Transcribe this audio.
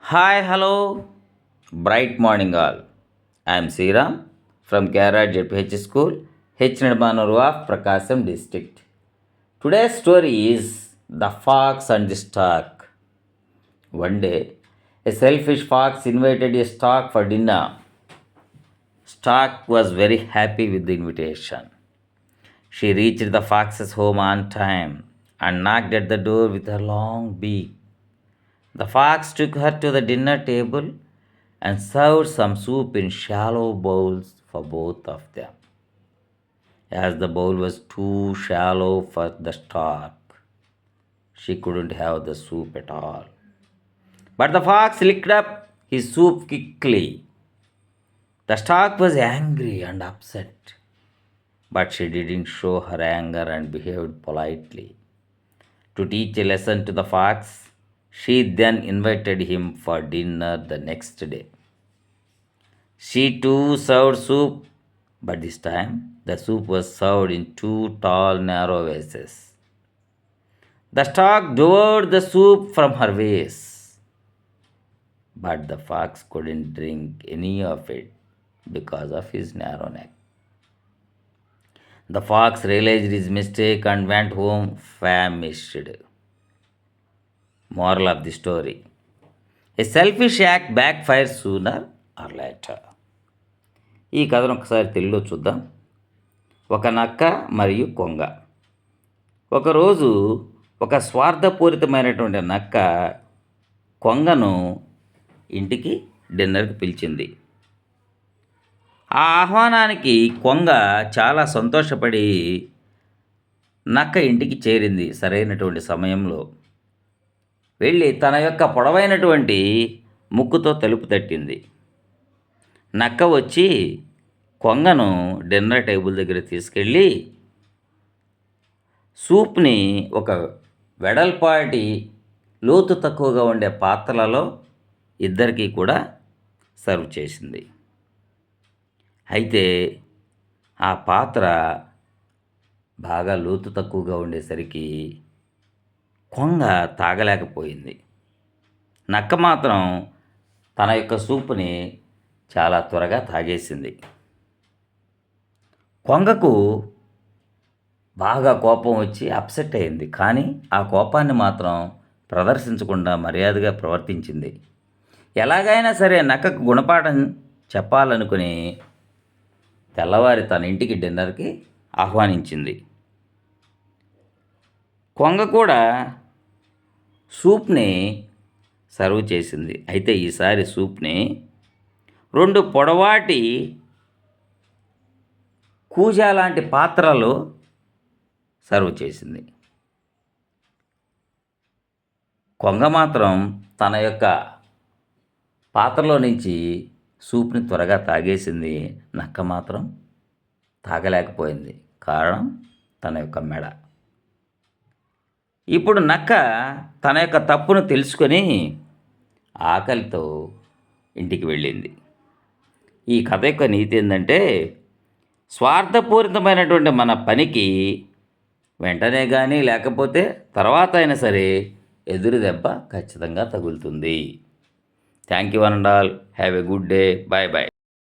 Hi, hello, bright morning all. I am Sriram from Kerala JPH School, H. Nirmanuru of Prakasam district. Today's story is The Fox and the Stork. One day, a selfish fox invited a stork for dinner. Stork was very happy with the invitation. She reached the fox's home on time and knocked at the door with her long beak. The fox took her to the dinner table and served some soup in shallow bowls for both of them. As the bowl was too shallow for the stork, she couldn't have the soup at all. But the fox licked up his soup quickly. The stork was angry and upset, but she didn't show her anger and behaved politely. To teach a lesson to the fox, she then invited him for dinner the next day. She too served soup, but this time the soup was served in two tall, narrow vases. The stork devoured the soup from her vase, but the fox couldn't drink any of it because of his narrow neck. The fox realized his mistake and went home famished. Moral of the story: a selfish act backfires sooner or later. ఈ కథను ఒకసారి తెలుగులో చూద్దాం. ఒక నక్క మరియు కొంగ. ఒకరోజు ఒక స్వార్థపూరితమైనటువంటి నక్క కొంగను ఇంటికి డిన్నర్కి పిలిచింది. ఆ ఆహ్వానానికి కొంగ చాలా సంతోషపడి నక్క ఇంటికి చేరింది సరైనటువంటి సమయంలో. వెళ్ళి తన యొక్క పొడవైనటువంటి ముక్కుతో తలుపు తట్టింది. నక్క వచ్చి కొంగను డిన్నర్ టేబుల్ దగ్గర తీసుకెళ్ళి సూప్ని ఒక వెడల్పాటి లోతు తక్కువగా ఉండే పాత్రలలో ఇద్దరికీ కూడా సర్వ్ చేసింది. అయితే ఆ పాత్ర బాగా లోతు తక్కువగా ఉండేసరికి కొంగ తాగలేకపోయింది. నక్క మాత్రం తన యొక్క సూపుని చాలా త్వరగా తాగేసింది. కొంగకు బాగా కోపం వచ్చి అప్సెట్ అయింది. కానీ ఆ కోపాన్ని మాత్రం ప్రదర్శించకుండా మర్యాదగా ప్రవర్తించింది. ఎలాగైనా సరే నక్కకు గుణపాఠం చెప్పాలనుకుని తెల్లవారి తన ఇంటికి డిన్నర్కి ఆహ్వానించింది. కొంగ కూడా సూప్ని సర్వ్ చేసింది. అయితే ఈసారి సూప్ని 2 పొడవాటి కూజా లాంటి పాత్రలో సర్వ్ చేసింది. కొంగ మాత్రం తన యొక్క పాత్రలో నుంచి సూప్ని త్వరగా తాగేసింది. నక్క మాత్రం తాగలేకపోయింది. కారణం తన యొక్క మెడ. ఇప్పుడు నక్క తన యొక్క తప్పును తెలుసుకొని ఆకలితో ఇంటికి వెళ్ళింది. ఈ కథ యొక్క నీతి ఏంటంటే, స్వార్థపూరితమైనటువంటి మన పనికి వెంటనే కానీ లేకపోతే తర్వాత అయినా సరే ఎదురు దెబ్బ ఖచ్చితంగా తగులుతుంది. Thank you one and all. Have a good day. Bye bye.